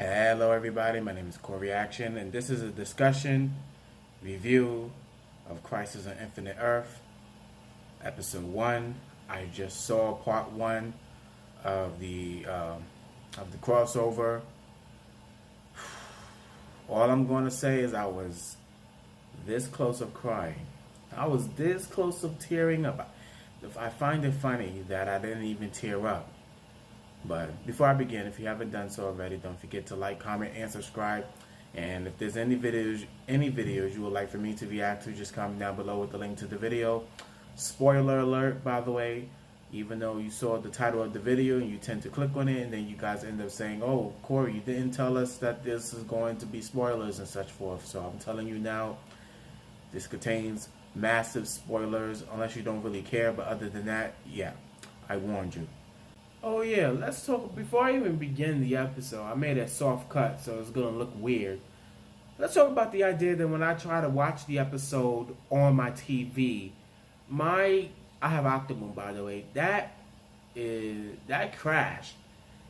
Hello everybody, my name is CoreyAction, and this is a discussion review of Crisis on Infinite Earth, episode 1. I just saw part 1 of the crossover. All I'm going to say is I was this close of crying. I was this close of tearing up. I find it funny that I didn't even tear up. But before I begin, if you haven't done so already, don't forget to like, comment, and subscribe. And if there's any videos you would like for me to react to, just comment down below with the link to the video. Spoiler alert, by the way, even though you saw the title of the video and you tend to click on it, and then you guys end up saying, "Oh, Corey, you didn't tell us that this is going to be spoilers and such forth." So I'm telling you now, this contains massive spoilers, unless you don't really care. But other than that, yeah, I warned you. Oh yeah, let's talk, before I even begin the episode, I made a soft cut so it's gonna look weird. Let's talk about the idea that when I try to watch the episode on my TV, I have Optimum, by the way, that crashed.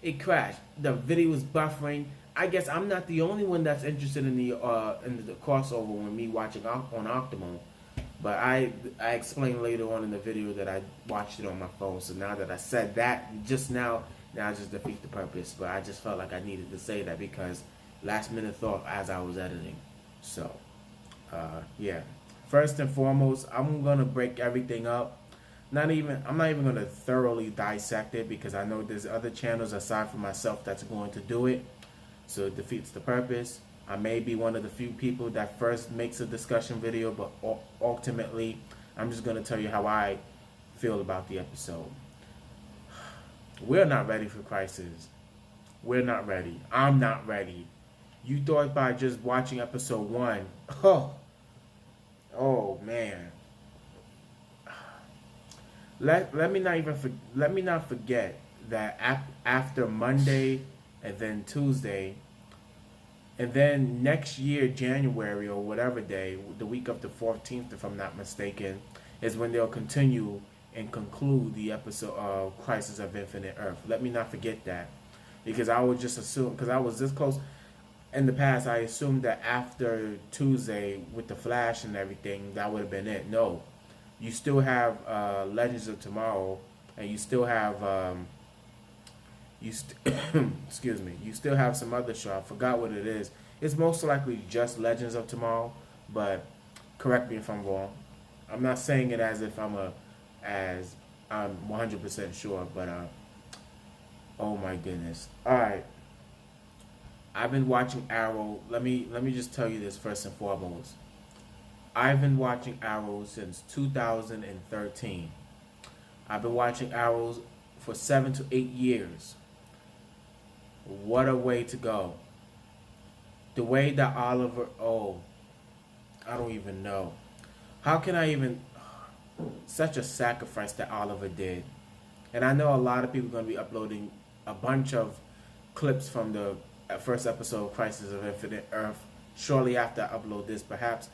It crashed. The video was buffering. I guess I'm not the only one that's interested in the crossover when me watching on Optimum. But I explained later on in the video that I watched it on my phone. So now that I said that just now I just defeat the purpose. But I just felt like I needed to say that because last minute thought as I was editing. So, yeah. First and foremost, I'm gonna break everything up. I'm not even gonna thoroughly dissect it because I know there's other channels aside from myself that's going to do it. So it defeats the purpose. I may be one of the few people that first makes a discussion video, but ultimately, I'm just going to tell you how I feel about the episode. We're not ready for Crisis. We're not ready. I'm not ready. You thought by just watching episode 1, oh man. Let me not forget that after Monday and then Tuesday, and then next year, January or whatever day, the week of the 14th, if I'm not mistaken, is when they'll continue and conclude the episode of Crisis of Infinite Earth. Let me not forget that. Because I would just assume, because I was this close in the past, I assumed that after Tuesday with the Flash and everything, that would have been it. No. You still have Legends of Tomorrow, and you still have... excuse me. You still have some other show. I forgot what it is. It's most likely just Legends of Tomorrow, but correct me if I'm wrong. I'm not saying it as if I'm 100% sure, but oh my goodness. All right. I've been watching Arrow. Let me just tell you this first and foremost. I've been watching Arrow since 2013. I've been watching Arrows for 7 to 8 years. What a way to go. The way that Oliver, I don't even know. How can I even, such a sacrifice that Oliver did. And I know a lot of people are going to be uploading a bunch of clips from the first episode of Crisis of Infinite Earth shortly after I upload this, perhaps.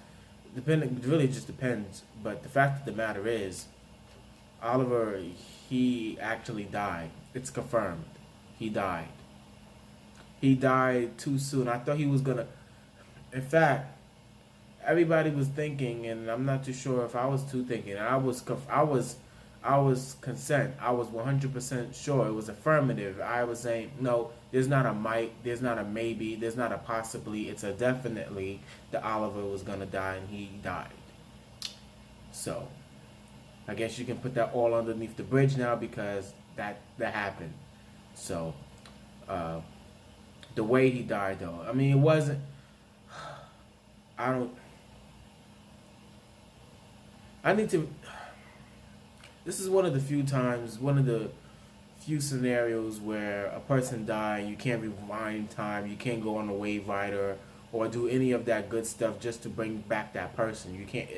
It really just depends. But the fact of the matter is, Oliver, he actually died. It's confirmed. He died. He died too soon. I thought he was gonna. In fact, everybody was thinking, and I'm not too sure if I was too thinking. I was consent. I was 100% sure. It was affirmative. I was saying, no, there's not a might, there's not a maybe, there's not a possibly. It's a definitely that Oliver was gonna die, and he died. So, I guess you can put that all underneath the bridge now because that happened. So, the way he died, though, I mean, it wasn't. This is one of the few scenarios where a person died, you can't rewind time, you can't go on a wave rider or do any of that good stuff just to bring back that person. You can't.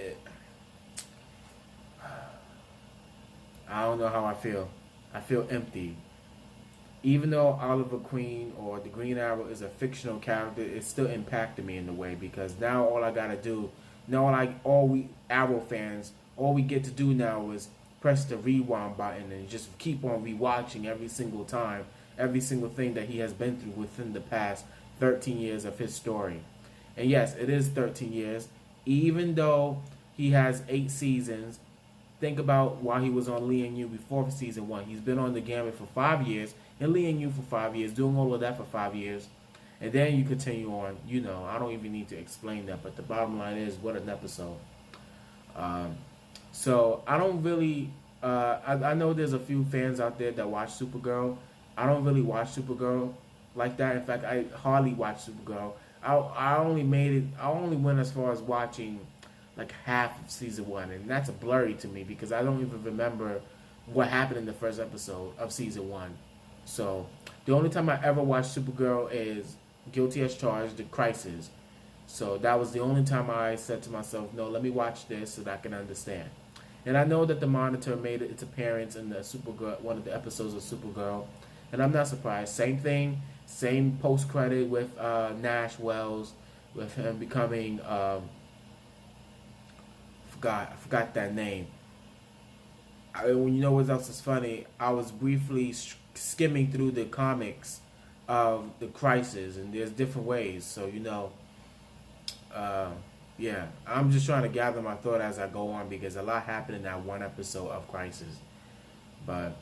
I don't know how I feel. I feel empty. Even though Oliver Queen or the Green Arrow is a fictional character, it still impacted me in a way because now all I gotta do, all we Arrow fans, all we get to do now is press the rewind button and just keep on rewatching every single time, every single thing that he has been through within the past 13 years of his story. And yes, it is 13 years. Even though he has 8 seasons, think about while he was on Lee and You before season 1. He's been on the Gambit for 5 years, and Lee and You for 5 years, doing all of that for 5 years. And then you continue on. You know, I don't even need to explain that, but the bottom line is, what an episode. So I don't really, I know there's a few fans out there that watch Supergirl. I don't really watch Supergirl like that. In fact, I hardly watch Supergirl. I only went as far as watching like half of season 1, and that's a blurry to me because I don't even remember what happened in the first episode of season 1. So the only time I ever watched Supergirl is Guilty as Charged, The Crisis. So that was the only time I said to myself, no, let me watch this so that I can understand. And I know that the Monitor made its appearance in the Supergirl, one of the episodes of Supergirl, and I'm not surprised. Same thing, same post credit with Nash Wells, with him becoming I forgot that name. When you know what else is funny, I was briefly skimming through the comics of the Crisis, and there's different ways. So you know, yeah, I'm just trying to gather my thought as I go on because a lot happened in that one episode of Crisis. But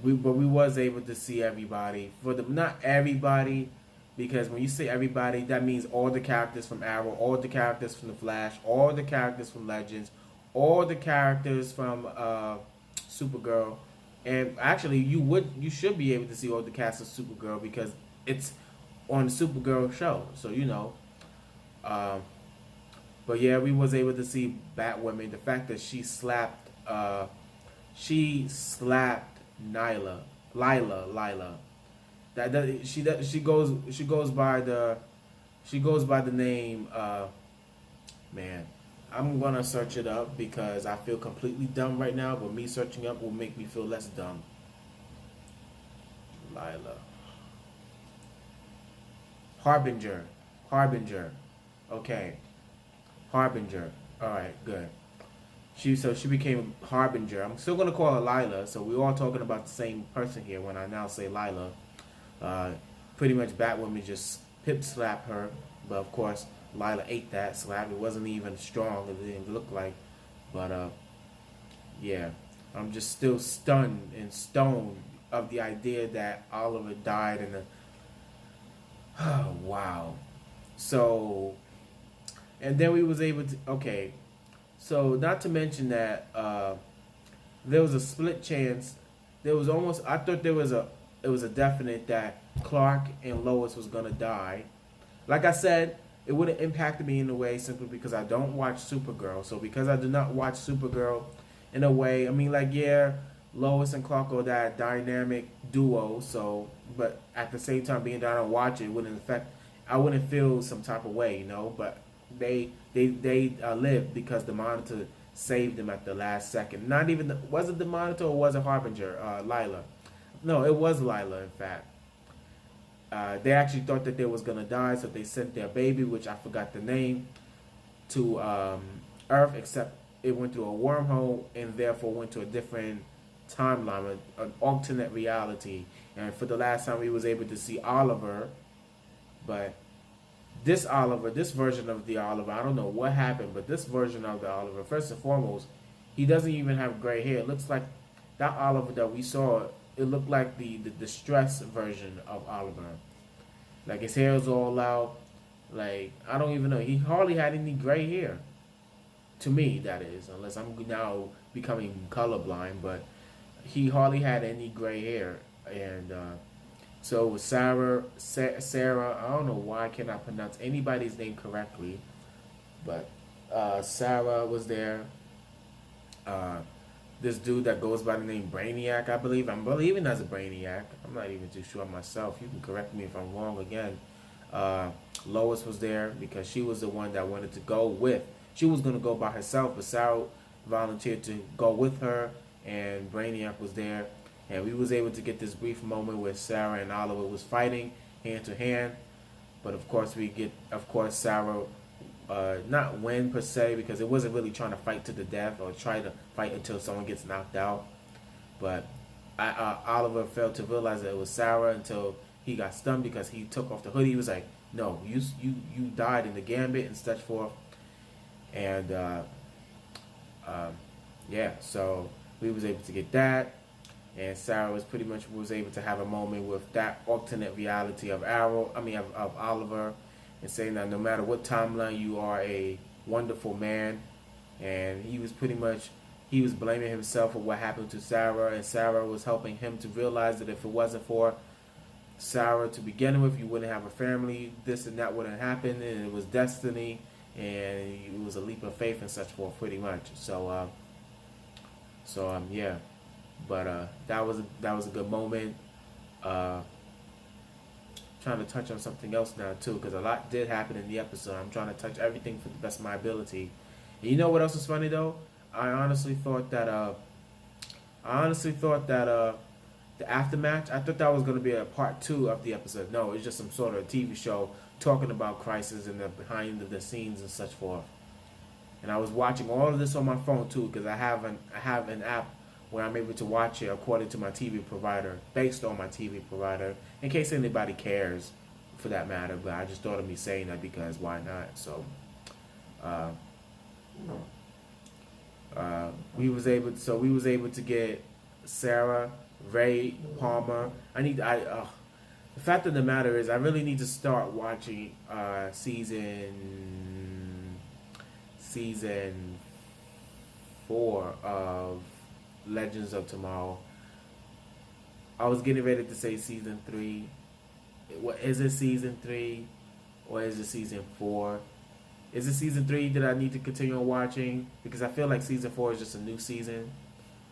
we was able to see everybody, not everybody, because when you say everybody, that means all the characters from Arrow, all the characters from the Flash, all the characters from Legends, all the characters from Supergirl, and actually you should be able to see all the cast of Supergirl because it's on the Supergirl show. So you know. But yeah, we was able to see Batwoman. The fact that she slapped Lila. She goes by the name. Man, I'm gonna search it up because I feel completely dumb right now. But me searching up will make me feel less dumb. Lila. Harbinger. Okay. Harbinger. Alright, good. She became Harbinger. I'm still gonna call her Lila, so we're all talking about the same person here when I now say Lila. Pretty much Batwoman just pip slapped her, but of course Lila ate that slap. It wasn't even strong, it didn't look like. But yeah. I'm just still stunned and stoned of the idea that Oliver died in the oh wow. So and then we was able to, okay, so not to mention that there was a split chance. There was almost, I thought it was a definite that Clark and Lois was gonna die. Like I said, it would have impacted me in a way simply because I don't watch Supergirl. So because I do not watch Supergirl, in a way, I mean, like, yeah, Lois and Clark are that dynamic duo. So, but at the same time, being that I don't watch it wouldn't affect. I wouldn't feel some type of way, you know. But they lived because the Monitor saved them at the last second. Not even was it the Monitor or was it Harbinger? Lila. No, it was Lila. In fact, they actually thought that they was gonna die, so they sent their baby, which I forgot the name, to Earth. Except it went through a wormhole and therefore went to a different timeline, an alternate reality. And for the last time, we was able to see Oliver, but this version of the Oliver, I don't know what happened, but this version of the Oliver, first and foremost, he doesn't even have gray hair. It looks like that Oliver that we saw, it looked like the distress version of Oliver. Like his hair was all out. Like, I don't even know. He hardly had any gray hair. To me, that is, unless I'm now becoming colorblind, but he hardly had any gray hair. And so with Sarah, I don't know why I cannot pronounce anybody's name correctly, but Sarah was there. This dude that goes by the name Brainiac, I believe. I'm believing that's a Brainiac. I'm not even too sure myself. You can correct me if I'm wrong again. Lois was there because she was the one that wanted to go with. She was going to go by herself, but Sarah volunteered to go with her, and Brainiac was there. And we was able to get this brief moment where Sarah and Oliver was fighting hand to hand. But of course Sarah not win per se, because it wasn't really trying to fight to the death or try to fight until someone gets knocked out. But Oliver failed to realize that it was Sarah until he got stunned because he took off the hoodie. He was like, "No, you died in the gambit and such forth." And yeah, so we was able to get that, and Sarah was pretty much was able to have a moment with that alternate reality of of Oliver, and saying that no matter what timeline, you are a wonderful man. And he was pretty much, he was blaming himself for what happened to Sarah, and Sarah was helping him to realize that if it wasn't for Sarah to begin with, you wouldn't have a family, this and that wouldn't happen, and it was destiny, and it was a leap of faith and such forth, pretty much. So yeah, but that was a good moment. Trying to touch on something else now too, because a lot did happen in the episode. I'm trying to touch everything for the best of my ability. And you know what else is funny though? I honestly thought that the aftermatch, I thought that was going to be a part 2 of the episode. No, it's just some sort of TV show talking about Crisis and the behind the scenes and such forth. And I was watching all of this on my phone too, because I have an app where I'm able to watch it according to my TV provider, based on my TV provider, in case anybody cares, for that matter. But I just thought of me saying that because why not? So, we was able to get Sarah, Ray Palmer. The fact of the matter is, I really need to start watching season 4 of Legends of Tomorrow. I was getting ready to say season 3. What is it, season 3 or is it season 4? Is it season 3 that I need to continue on watching? Because I feel like season 4 is just a new season.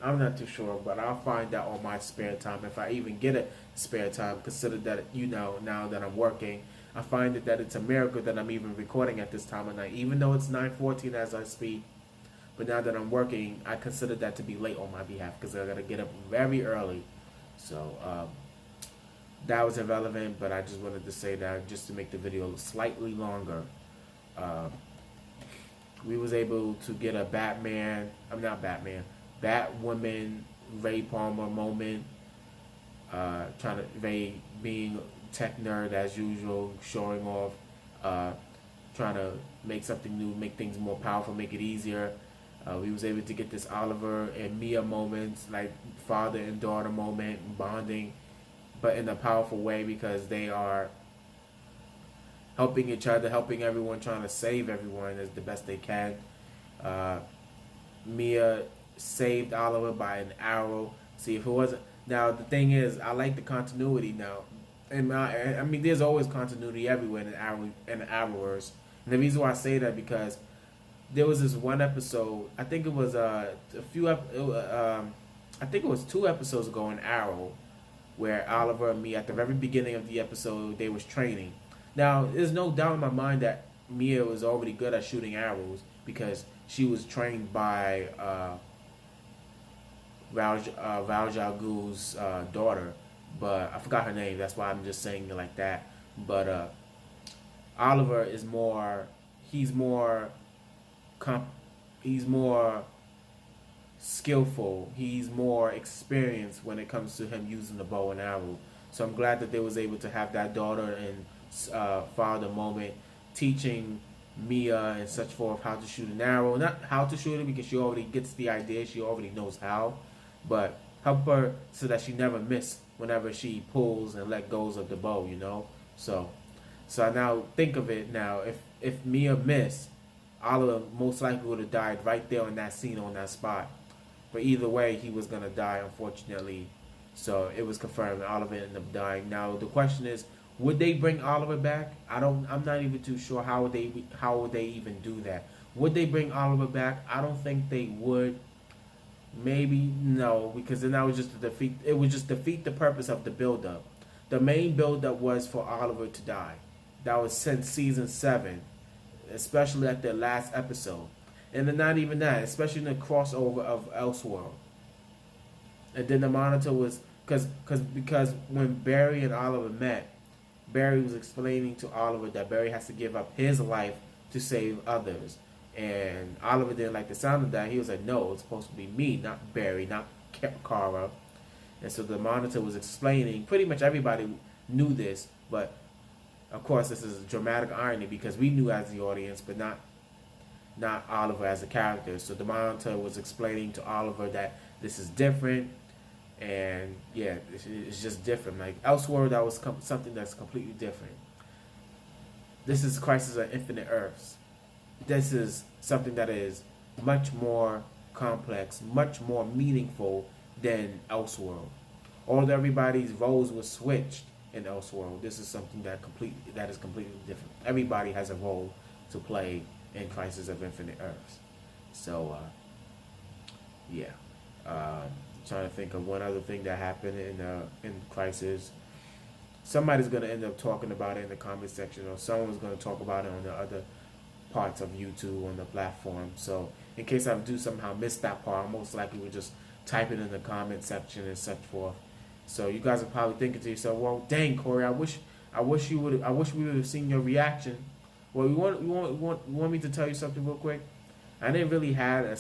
I'm not too sure, but I'll find out on my spare time, if I even get a spare time. Consider that, now that I'm working, I find that it's a miracle that I'm even recording at this time of night, even though it's 9:14 as I speak. But now that I'm working, I consider that to be late on my behalf, because I gotta get up very early. So that was irrelevant, but I just wanted to say that just to make the video slightly longer. We was able to get a Batwoman, Ray Palmer moment. Ray being tech nerd as usual, showing off, trying to make something new, make things more powerful, make it easier. We was able to get this Oliver and Mia moments, like father and daughter moment, bonding, but in a powerful way, because they are helping each other, helping everyone, trying to save everyone as the best they can. Mia saved Oliver by an arrow. See, if it wasn't... Now, the thing is, I like the continuity now. And there's always continuity everywhere in the Arrowverse. And the reason why I say that, because there was this one episode, I think it was I think it was 2 episodes ago in Arrow, where Oliver and Mia, at the very beginning of the episode, they was training. Now, there's no doubt in my mind that Mia was already good at shooting arrows, because she was trained by Ra's al Ghul's daughter, but I forgot her name. That's why I'm just saying it like that. But Oliver is he's more skillful. He's more experienced when it comes to him using the bow and arrow. So I'm glad that they was able to have that daughter and father moment, teaching Mia and such forth how to shoot an arrow. Not how to shoot it, because she already gets the idea, she already knows how, but help her so that she never miss whenever she pulls and let goes of the bow, So now think of it now. If Mia missed, Oliver most likely would have died right there in that scene, on that spot. But either way, he was gonna die, unfortunately. So it was confirmed that Oliver ended up dying. Now the question is, would they bring Oliver back? I'm not even too sure how would they even do that. Would they bring Oliver back? I don't think they would. Maybe no, because then that was just defeat the purpose of the build-up. The main build-up was for Oliver to die. That was since season 7, especially at the last episode. And then not even that, especially in the crossover of Elseworld. And then the Monitor was because when Barry and Oliver met, Barry was explaining to Oliver that Barry has to give up his life to save others. And Oliver didn't like the sound of that. He was like, no, it's supposed to be me, not Barry, not Kara. And so the Monitor was explaining, pretty much everybody, knew this, but of course this is dramatic irony because we knew as the audience, but not Oliver as a character. So the monitor was explaining to Oliver that this is different, and yeah, it's just different. Like elsewhere, that was something that's completely different. This is Crisis on Infinite Earths. This is something that is much more complex, much more meaningful than Elseworld. Although everybody's roles were switched in Elseworld, this is something that is completely different. Everybody has a role to play in Crisis of Infinite Earths. So, yeah. Trying to think of one other thing that happened in Crisis. Somebody's gonna end up talking about it in the comment section, or someone's gonna talk about it on the other parts of YouTube on the platform. So, in case I do somehow miss that part, I most likely would just type it in the comment section and such forth. So you guys are probably thinking to yourself, "Well, dang, Corey, I wish we would have seen your reaction." Well, you want me to tell you something real quick? I didn't really have a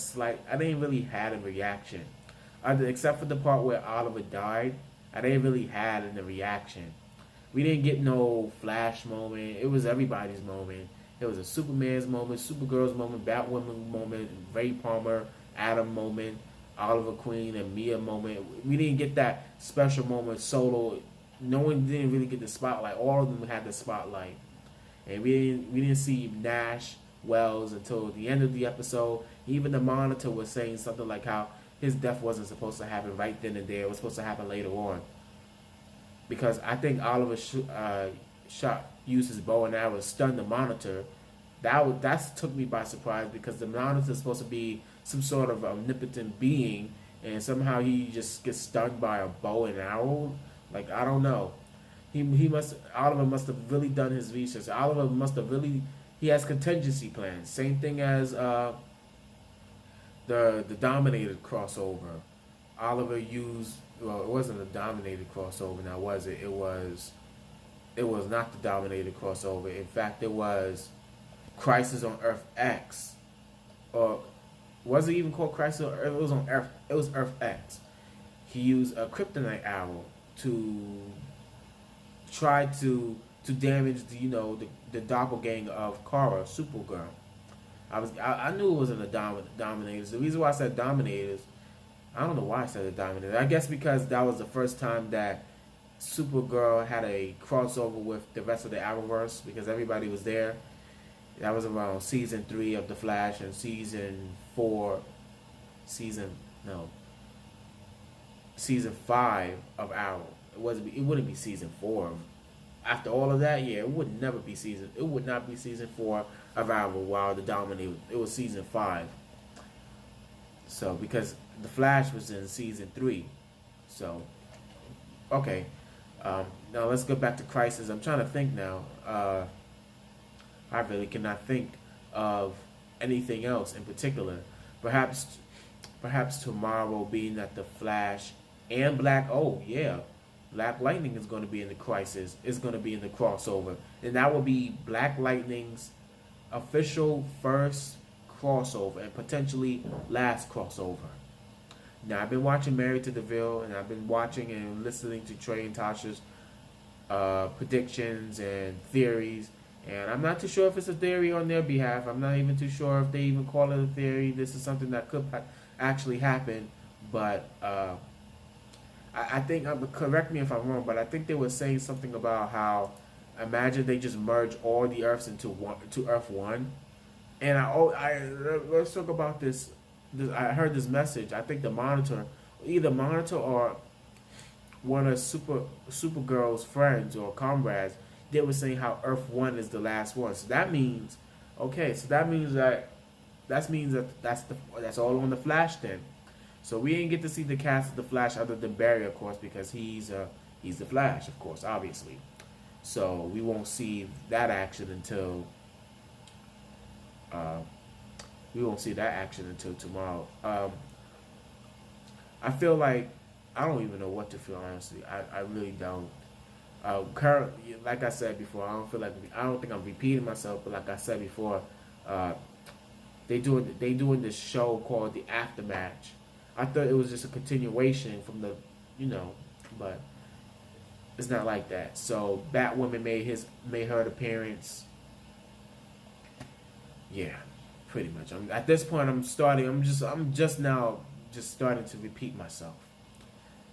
reaction, except for the part where Oliver died. I didn't really have a reaction. We didn't get no Flash moment. It was everybody's moment. It was a Superman's moment, Supergirl's moment, Batwoman moment, Ray Palmer, Adam moment, Oliver Queen and Mia moment. We didn't get that special moment solo. No one didn't really get the spotlight. All of them had the spotlight. And we didn't see Nash Wells until the end of the episode. Even the monitor was saying something like how his death wasn't supposed to happen right then and there. It was supposed to happen later on. Because I think Oliver used his bow and arrow, stunned the monitor. That took me by surprise because the monitor is supposed to be some sort of omnipotent being, and somehow he just gets stunned by a bow and arrow. Like, I don't know. Oliver must have really done his research. He has contingency plans. Same thing as the Dominated crossover. Oliver used, well, it wasn't a Dominated crossover now, was it? It was not the Dominated crossover. In fact, it was Crisis on Earth X. Or was it even called Crisis on Earth? It was on Earth. It was Earth X. He used a kryptonite arrow to try to damage the doppelganger of Kara, Supergirl. I knew it wasn't the Dominators. The reason why I said Dominators, I don't know why I said the Dominators. I guess because that was the first time that Supergirl had a crossover with the rest of the Arrowverse, because everybody was there. That was around season 3 of The Flash and season 5 of Arrow. It wouldn't be season 4. After all of that, yeah, it would not be season 4 of Arrow while the Dominator. It was season 5. So because The Flash was in season 3. So okay. Now let's go back to Crisis. I'm trying to think now. I really cannot think of anything else in particular. Perhaps tomorrow, being that the Flash and Black Lightning is going to be in the Crisis. Is going to be in the crossover, and that will be Black Lightning's official first crossover and potentially last crossover. Now, I've been watching Married to DeVille, and I've been watching and listening to Trey and Tasha's predictions and theories. And I'm not too sure if it's a theory on their behalf. I'm not even too sure if they even call it a theory. This is something that could actually happen. But I think, correct me if I'm wrong, but I think they were saying something about how, imagine they just merge all the Earths into Earth 1. And let's talk about this. I heard this message. I think either Monitor or one of Supergirl's friends or comrades, they were saying how Earth 1 is the last one. So that means, that's all on the Flash then. So we didn't get to see the cast of the Flash other than Barry, of course, because he's the Flash, of course, obviously. So we won't see that action until tomorrow. I feel like I don't even know what to feel, honestly. I really don't. Currently, like I said before, I don't think I'm repeating myself, but like I said before, they doing this show called The Aftermatch. I thought it was just a continuation from but It's not like that. So Batwoman made her appearance. Yeah, pretty much. At this point, I'm just now just starting to repeat myself.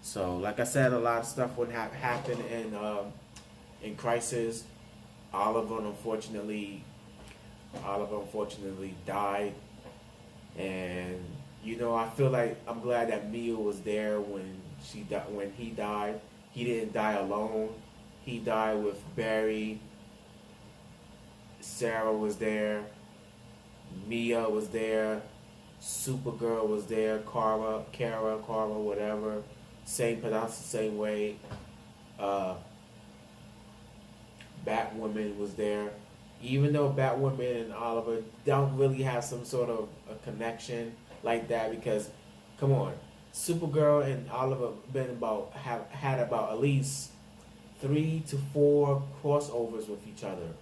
So, like I said, a lot of stuff would have happened in Crisis. Oliver unfortunately died, and I feel like I'm glad that Mia was there when he died. He didn't die alone. He died with Barry. Sarah was there. Mia was there. Supergirl was there. Kara, whatever. Same, pronounced the same way. Batwoman was there. Even though Batwoman and Oliver don't really have some sort of a connection like that, because, come on, Supergirl and Oliver have had about at least 3 to 4 crossovers with each other.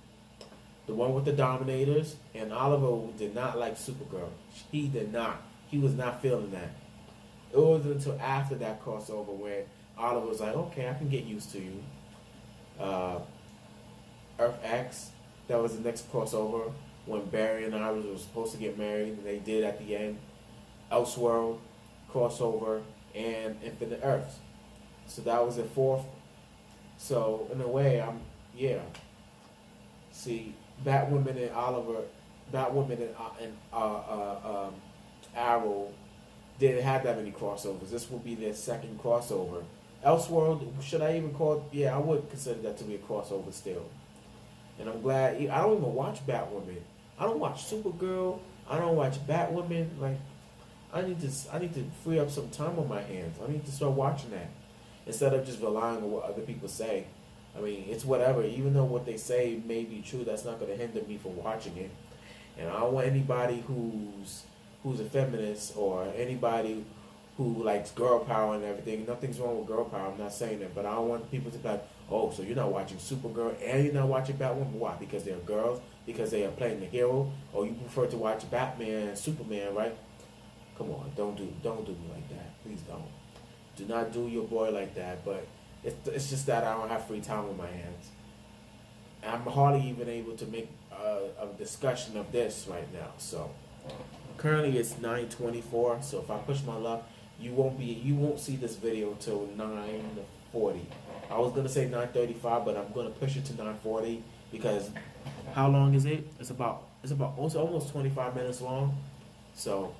The one with the Dominators, and Oliver did not like Supergirl. He did not. He was not feeling that. It wasn't until after that crossover where Oliver was like, okay, I can get used to you. Earth X, that was the next crossover when Barry and Iris were supposed to get married, and they did at the end. Elseworld, crossover, and Infinite Earths. So that was the 4th. So in a way, See, Batwoman and Arrow didn't have that many crossovers. This will be their second crossover. Elseworld, should I even call it? Yeah, I would consider that to be a crossover still. And I'm glad. I don't even watch Batwoman. I don't watch Supergirl. I don't watch Batwoman. Like, I need to free up some time on my hands. I need to start watching that instead of just relying on what other people say. I mean, it's whatever. Even though what they say may be true, that's not going to hinder me from watching it. And I don't want anybody who's a feminist or anybody who likes girl power and everything. Nothing's wrong with girl power. I'm not saying that, but I don't want people to be like, oh, so you're not watching Supergirl and you're not watching Batwoman? Why? Because they're girls? Because they are playing the hero? Or you prefer to watch Batman and Superman, right? Come on, don't do me like that. Please don't. Do not do your boy like that. But it's just that I don't have free time on my hands. I'm hardly even able to make a discussion of this right now. So currently it's 9:24. So if I push my luck, you won't see this video till 9:40. I was gonna say 9:35, but I'm gonna push it to 9:40 because how long is it? It's almost 25 minutes long. So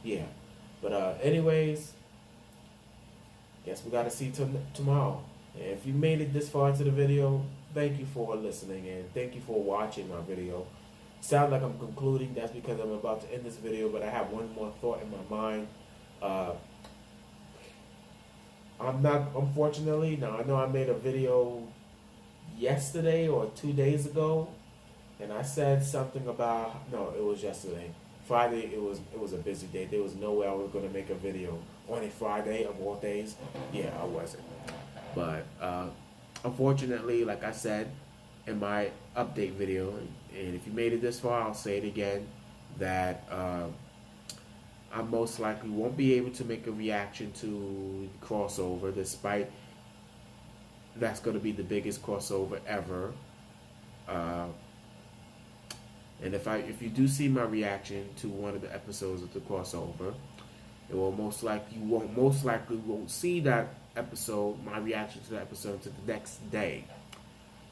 yeah, but anyways, guess we gotta see tomorrow. And if you made it this far into the video, thank you for listening and thank you for watching my video. Sound like I'm concluding? That's because I'm about to end this video, but I have one more thought in my mind. I'm not, unfortunately, now I know I made a video yesterday or 2 days ago, and I said something about, no, it was yesterday. Friday, it was a busy day. There was no way I was going to make a video on a Friday of all days. Yeah, I wasn't. But unfortunately, like I said in my update video, and if you made it this far, I'll say it again, that I most likely won't be able to make a reaction to crossover, despite that's going to be the biggest crossover ever. And if you do see my reaction to one of the episodes of the crossover, it will most likely won't see that episode, my reaction to the episode, to the next day.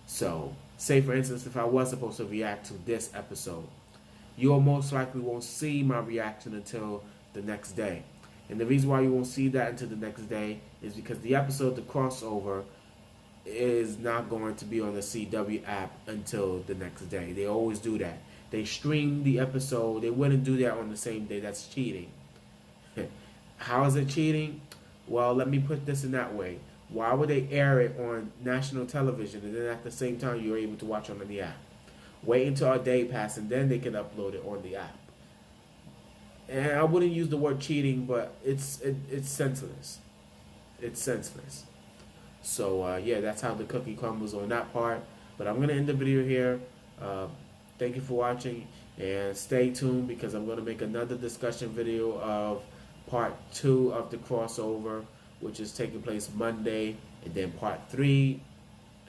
So, say for instance, if I was supposed to react to this episode, you'll most likely won't see my reaction until the next day. And the reason why you won't see that until the next day is because the episode, the crossover, is not going to be on the CW app until the next day. They always do that. They stream the episode. They wouldn't do that on the same day. That's cheating. How is it cheating? Well, let me put this in that way. Why would they air it on national television and then at the same time you're able to watch it on the app? Wait until a day passes and then they can upload it on the app. And I wouldn't use the word cheating, but it's senseless. It's senseless. So yeah, that's how the cookie crumbles on that part. But I'm gonna end the video here. Thank you for watching and stay tuned because I'm gonna make another discussion video of part 2 of the crossover, which is taking place Monday and then part 3,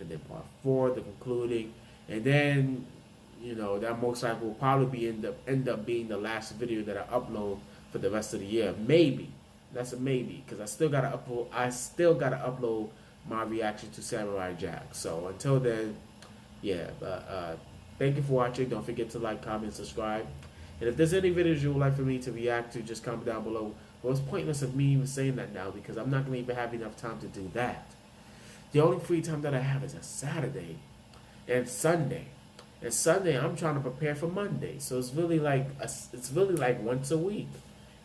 and then part 4, the concluding, and then that most likely will probably be end up being the last video that I upload for the rest of the year. Maybe. That's a maybe, because I still gotta upload my reaction to Samurai Jack. So until then, yeah. But thank you for watching. Don't forget to like, comment, subscribe. And if there's any videos you would like for me to react to, just comment down below. Well, it's pointless of me even saying that now, because I'm not gonna even have enough time to do that. The only free time that I have is a Saturday and Sunday. And Sunday, I'm trying to prepare for Monday. So it's really like once a week.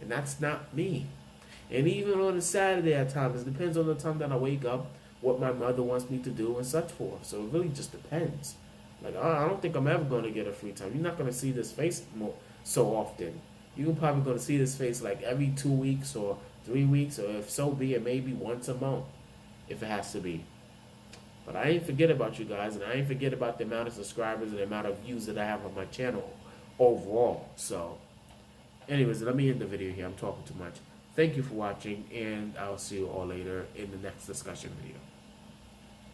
And that's not me. And even on a Saturday at times, it depends on the time that I wake up, what my mother wants me to do and such forth. So it really just depends. Like, I don't think I'm ever going to get a free time. You're not going to see this face so often. You're probably going to see this face like every 2 weeks or 3 weeks, or if so be it, maybe once a month, if it has to be. But I ain't forget about you guys, and I ain't forget about the amount of subscribers and the amount of views that I have on my channel overall. So, anyways, let me end the video here. I'm talking too much. Thank you for watching, and I'll see you all later in the next discussion video.